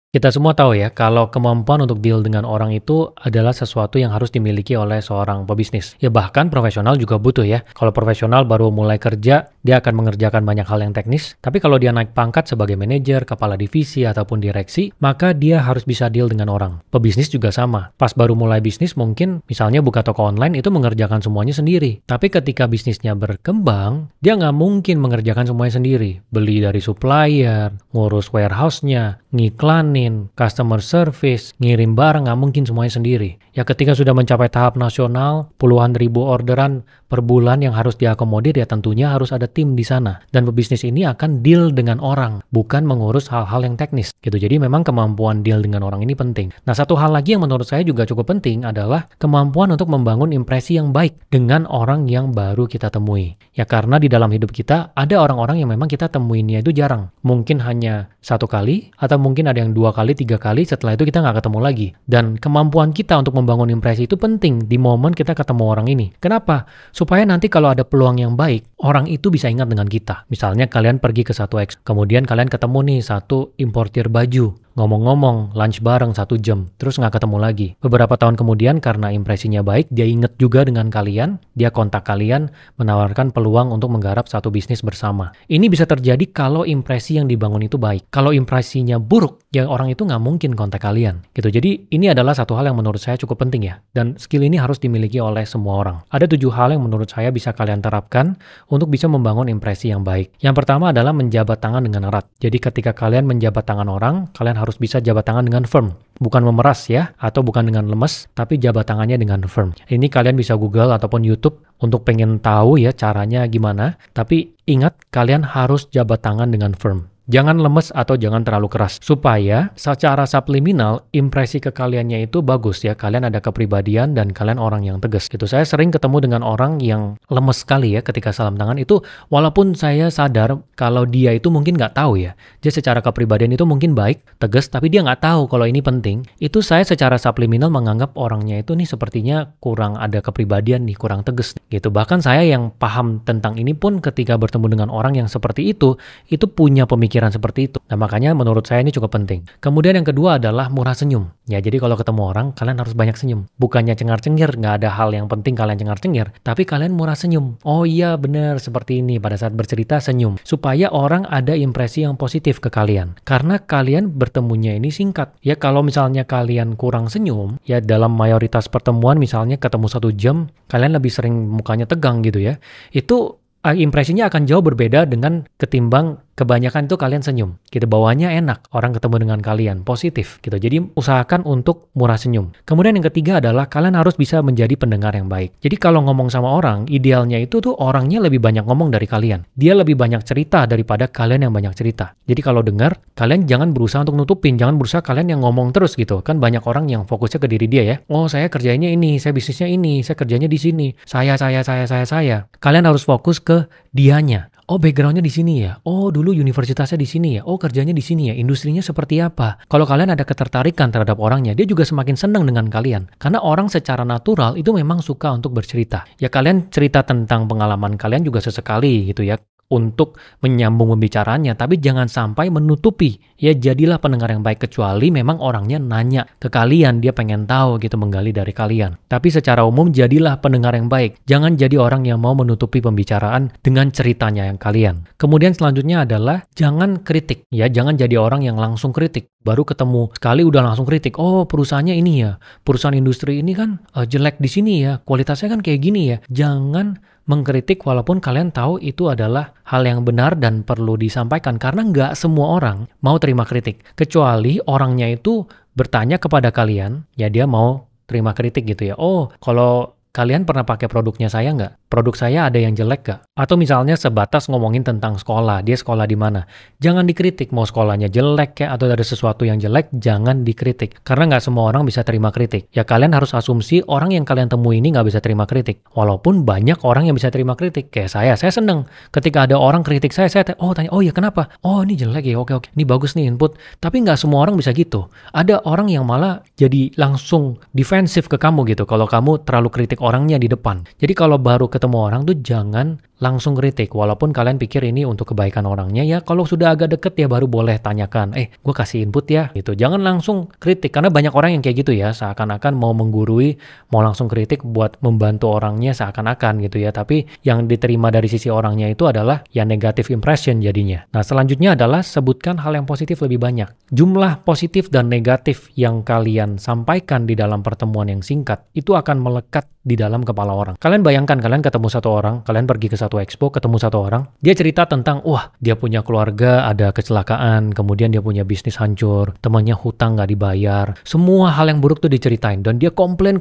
Kita semua tahu ya, kalau kemampuan untuk deal dengan orang itu adalah sesuatu yang harus dimiliki oleh seorang pebisnis. Ya bahkan profesional juga butuh ya. Kalau profesional baru mulai kerja, dia akan mengerjakan banyak hal yang teknis. Tapi kalau dia naik pangkat sebagai manajer, kepala divisi, ataupun direksi, maka dia harus bisa deal dengan orang. Pebisnis juga sama. Pas baru mulai bisnis mungkin, misalnya buka toko online itu mengerjakan semuanya sendiri. Tapi ketika bisnisnya berkembang, dia nggak mungkin mengerjakan semuanya sendiri. Beli dari supplier, ngurus warehouse-nya, ngiklanin, customer service, ngirim barang, nggak mungkin semuanya sendiri. Ya ketika sudah mencapai tahap nasional, puluhan ribu orderan per bulan yang harus diakomodir, ya tentunya harus ada tim di sana. Dan pebisnis ini akan deal dengan orang, bukan mengurus hal-hal yang teknis. Gitu. Jadi memang kemampuan deal dengan orang ini penting. Nah satu hal lagi yang menurut saya juga cukup penting adalah kemampuan untuk membangun impresi yang baik dengan orang yang baru kita temui. Ya karena di dalam hidup kita ada orang-orang yang memang kita temuinnya itu jarang. Mungkin hanya satu kali, atau mungkin ada yang 2 kali, 3 kali, setelah itu kita nggak ketemu lagi. Dan kemampuan kita untuk membangun impresi itu penting di momen kita ketemu orang ini. Kenapa? Supaya nanti kalau ada peluang yang baik, orang itu bisa ingat dengan kita. Misalnya kalian pergi ke satu X, kemudian kalian ketemu nih satu importir baju. Ngomong-ngomong, lunch bareng 1 jam, terus nggak ketemu lagi. Beberapa tahun kemudian karena impresinya baik, dia inget juga dengan kalian, dia kontak kalian, menawarkan peluang untuk menggarap satu bisnis bersama. Ini bisa terjadi kalau impresi yang dibangun itu baik. Kalau impresinya buruk, ya orang itu nggak mungkin kontak kalian. Gitu. Jadi ini adalah satu hal yang menurut saya cukup penting ya. Dan skill ini harus dimiliki oleh semua orang. Ada 7 hal yang menurut saya bisa kalian terapkan untuk bisa membangun impresi yang baik. Yang pertama adalah menjabat tangan dengan erat. Jadi ketika kalian menjabat tangan orang, kalian harus bisa jabat tangan dengan firm. Bukan memeras ya, atau bukan dengan lemes, tapi jabat tangannya dengan firm. Ini kalian bisa Google ataupun YouTube untuk pengen tahu ya caranya gimana. Tapi ingat, kalian harus jabat tangan dengan firm. Jangan lemes atau jangan terlalu keras. Supaya secara subliminal, impresi ke kaliannya itu bagus ya. Kalian ada kepribadian dan kalian orang yang tegas. Gitu. Saya sering ketemu dengan orang yang lemes sekali ya ketika salam tangan itu. Walaupun saya sadar kalau dia itu mungkin nggak tahu ya. Dia secara kepribadian itu mungkin baik, tegas, tapi dia nggak tahu kalau ini penting. Itu saya secara subliminal menganggap orangnya itu nih sepertinya kurang ada kepribadian nih, kurang tegas. Gitu. Bahkan saya yang paham tentang ini pun ketika bertemu dengan orang yang seperti itu punya pemikiran seperti itu. Nah makanya menurut saya ini cukup penting. Kemudian yang kedua adalah murah senyum. Ya jadi kalau ketemu orang, kalian harus banyak senyum. Bukannya cengar-cengir, nggak ada hal yang penting kalian cengar-cengir, tapi kalian murah senyum. Oh iya benar, seperti ini. Pada saat bercerita senyum. Supaya orang ada impresi yang positif ke kalian. Karena kalian bertemunya ini singkat. Ya kalau misalnya kalian kurang senyum, ya dalam mayoritas pertemuan misalnya ketemu 1 jam, kalian lebih sering mukanya tegang gitu ya. Itu impresinya akan jauh berbeda dengan ketimbang kebanyakan itu kalian senyum. Gitu, bawaannya enak. Orang ketemu dengan kalian, positif. Gitu. Jadi usahakan untuk murah senyum. Kemudian yang ketiga adalah kalian harus bisa menjadi pendengar yang baik. Jadi kalau ngomong sama orang, idealnya itu tuh orangnya lebih banyak ngomong dari kalian. Dia lebih banyak cerita daripada kalian yang banyak cerita. Jadi kalau dengar, kalian jangan berusaha untuk nutupin. Jangan berusaha kalian yang ngomong terus gitu. Kan banyak orang yang fokusnya ke diri dia ya. Oh saya kerjanya ini, saya bisnisnya ini, saya kerjanya di sini. Saya. Kalian harus fokus ke dianya. Oh backgroundnya di sini ya. Oh dulu universitasnya di sini ya. Oh kerjanya di sini ya. Industrinya seperti apa? Kalau kalian ada ketertarikan terhadap orangnya, dia juga semakin senang dengan kalian. Karena orang secara natural itu memang suka untuk bercerita. Ya kalian cerita tentang pengalaman kalian juga sesekali gitu ya. Untuk menyambung pembicaranya, tapi jangan sampai menutupi. Ya jadilah pendengar yang baik kecuali memang orangnya nanya ke kalian, dia pengen tahu gitu, menggali dari kalian. Tapi secara umum jadilah pendengar yang baik. Jangan jadi orang yang mau menutupi pembicaraan dengan ceritanya yang kalian. Kemudian selanjutnya adalah jangan kritik. Ya jangan jadi orang yang langsung kritik. Baru ketemu sekali udah langsung kritik. Oh perusahaannya ini ya, perusahaan industri ini kan jelek di sini ya, kualitasnya kan kayak gini ya. Jangan mengkritik walaupun kalian tahu itu adalah hal yang benar dan perlu disampaikan. Karena nggak semua orang mau terima kritik. Kecuali orangnya itu bertanya kepada kalian, ya dia mau terima kritik gitu ya. Oh kalau kalian pernah pakai produknya saya nggak? Produk saya ada yang jelek nggak? Atau misalnya sebatas ngomongin tentang sekolah, dia sekolah di mana? Jangan dikritik, mau sekolahnya jelek kayak atau ada sesuatu yang jelek, jangan dikritik. Karena nggak semua orang bisa terima kritik. Ya kalian harus asumsi orang yang kalian temui ini nggak bisa terima kritik. Walaupun banyak orang yang bisa terima kritik. Kayak saya seneng. Ketika ada orang kritik saya tanya, oh ya kenapa? Oh ini jelek ya, oke. Ini bagus nih input. Tapi nggak semua orang bisa gitu. Ada orang yang malah jadi langsung defensif ke kamu gitu. Kalau kamu terlalu kritik orangnya di depan. Jadi kalau baru ketemu orang tuh jangan langsung kritik. Walaupun kalian pikir ini untuk kebaikan orangnya ya, kalau sudah agak deket ya baru boleh tanyakan, gue kasih input ya, gitu. Jangan langsung kritik, karena banyak orang yang kayak gitu ya, seakan-akan mau menggurui, mau langsung kritik buat membantu orangnya seakan-akan gitu ya. Tapi yang diterima dari sisi orangnya itu adalah ya negative impression jadinya. Nah, selanjutnya adalah sebutkan hal yang positif lebih banyak. Jumlah positif dan negatif yang kalian sampaikan di dalam pertemuan yang singkat, itu akan melekat di dalam kepala orang. Kalian bayangkan, kalian ketemu satu orang, kalian pergi ke satu expo, ketemu satu orang, dia cerita tentang, wah, dia punya keluarga, ada kecelakaan, kemudian dia punya bisnis hancur, temannya hutang nggak dibayar, semua hal yang buruk tuh diceritain, dan dia komplain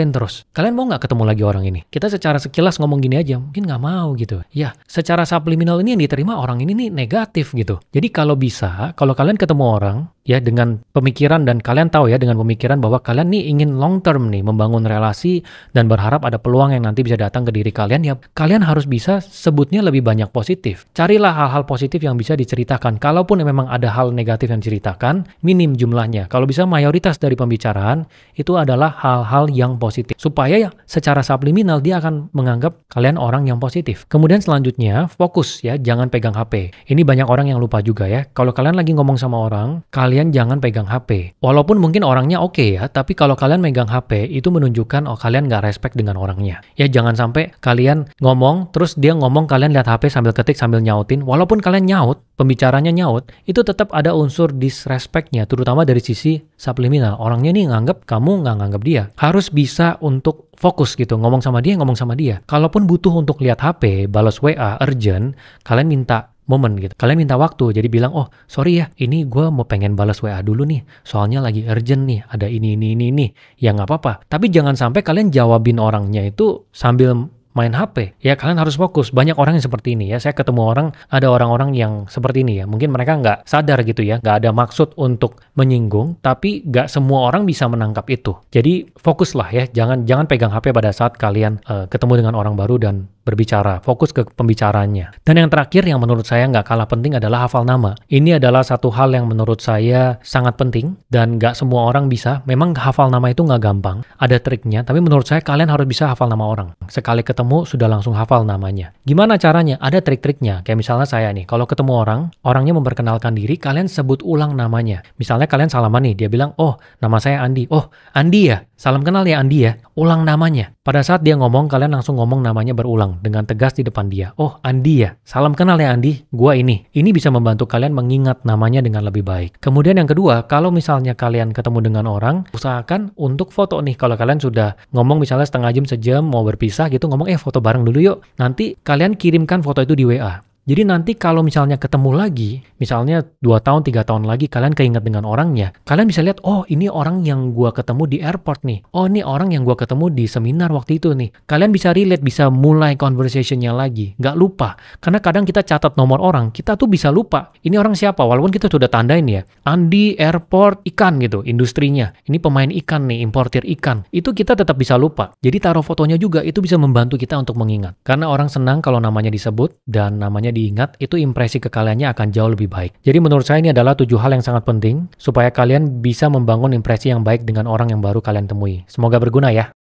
terus. Kalian mau nggak ketemu lagi orang ini? Kita secara sekilas ngomong gini aja, mungkin nggak mau gitu. Ya, secara subliminal ini yang diterima orang ini nih negatif gitu. Jadi kalau bisa, kalau kalian ketemu orang, ya dengan pemikiran, dan kalian tahu ya dengan pemikiran bahwa kalian nih ingin long term nih membangun relasi dan berharap ada peluang yang nanti bisa datang ke diri kalian, ya kalian harus bisa sebutnya lebih banyak positif. Carilah hal-hal positif yang bisa diceritakan. Kalaupun memang ada hal negatif yang diceritakan, minim jumlahnya. Kalau bisa mayoritas dari pembicaraan itu adalah hal-hal yang positif. Supaya ya secara subliminal dia akan menganggap kalian orang yang positif. Kemudian selanjutnya fokus ya, jangan pegang HP. Ini banyak orang yang lupa juga ya. Kalau kalian lagi ngomong sama orang, kalian jangan pegang HP. Walaupun mungkin orangnya oke ya, tapi kalau kalian megang HP itu menunjukkan kalian nggak respect dengan orangnya. Ya jangan sampai kalian ngomong, terus dia ngomong, kalian lihat HP sambil ketik, sambil nyautin. Walaupun kalian nyaut, pembicaranya nyaut, itu tetap ada unsur disrespect-nya, terutama dari sisi subliminal. Orangnya nih nganggap kamu nggak nganggap dia. Harus bisa untuk fokus gitu, ngomong sama dia. Kalaupun butuh untuk lihat HP, balas WA, urgent, kalian minta momen gitu. Kalian minta waktu, jadi bilang, oh sorry ya, ini gue mau pengen balas WA dulu nih, soalnya lagi urgent nih, ada ini. Ya nggak apa-apa. Tapi jangan sampai kalian jawabin orangnya itu sambil main HP. Ya kalian harus fokus. Banyak orang yang seperti ini ya. Saya ketemu orang, ada orang-orang yang seperti ini ya. Mungkin mereka nggak sadar gitu ya, nggak ada maksud untuk menyinggung, tapi nggak semua orang bisa menangkap itu. Jadi fokuslah ya, jangan pegang HP pada saat kalian ketemu dengan orang baru dan berbicara. Fokus ke pembicaranya. Dan yang terakhir yang menurut saya nggak kalah penting adalah hafal nama. Ini adalah satu hal yang menurut saya sangat penting dan nggak semua orang bisa. Memang hafal nama itu nggak gampang. Ada triknya, tapi menurut saya kalian harus bisa hafal nama orang. Sekali ketemu sudah langsung hafal namanya. Gimana caranya? Ada trik-triknya. Kayak misalnya saya nih, kalau ketemu orangnya memperkenalkan diri, kalian sebut ulang namanya. Misalnya kalian salaman nih, dia bilang, oh nama saya Andi. Oh Andi ya? Salam kenal ya Andi ya? Ulang namanya. Pada saat dia ngomong, kalian langsung ngomong namanya berulang dengan tegas di depan dia. Oh Andi ya? Salam kenal ya Andi? Gua ini. Ini bisa membantu kalian mengingat namanya dengan lebih baik. Kemudian yang kedua, kalau misalnya kalian ketemu dengan orang, usahakan untuk foto nih. Kalau kalian sudah ngomong misalnya setengah jam, sejam, mau berpisah gitu, ngomong foto bareng dulu yuk. Nanti kalian kirimkan foto itu di WA. Jadi nanti kalau misalnya ketemu lagi, misalnya 2 tahun, 3 tahun lagi kalian keinget dengan orangnya, kalian bisa lihat, oh ini orang yang gua ketemu di airport nih. Oh ini orang yang gua ketemu di seminar waktu itu nih. Kalian bisa relate, bisa mulai conversation-nya lagi. Nggak lupa. Karena kadang kita catat nomor orang, kita tuh bisa lupa. Ini orang siapa? Walaupun kita sudah tandain ya. Andi, airport, ikan gitu, industrinya. Ini pemain ikan nih, importir ikan. Itu kita tetap bisa lupa. Jadi taruh fotonya juga, itu bisa membantu kita untuk mengingat. Karena orang senang kalau namanya disebut dan namanya diingat, itu impresi ke kaliannya akan jauh lebih baik. Jadi menurut saya ini adalah 7 hal yang sangat penting supaya kalian bisa membangun impresi yang baik dengan orang yang baru kalian temui. Semoga berguna ya.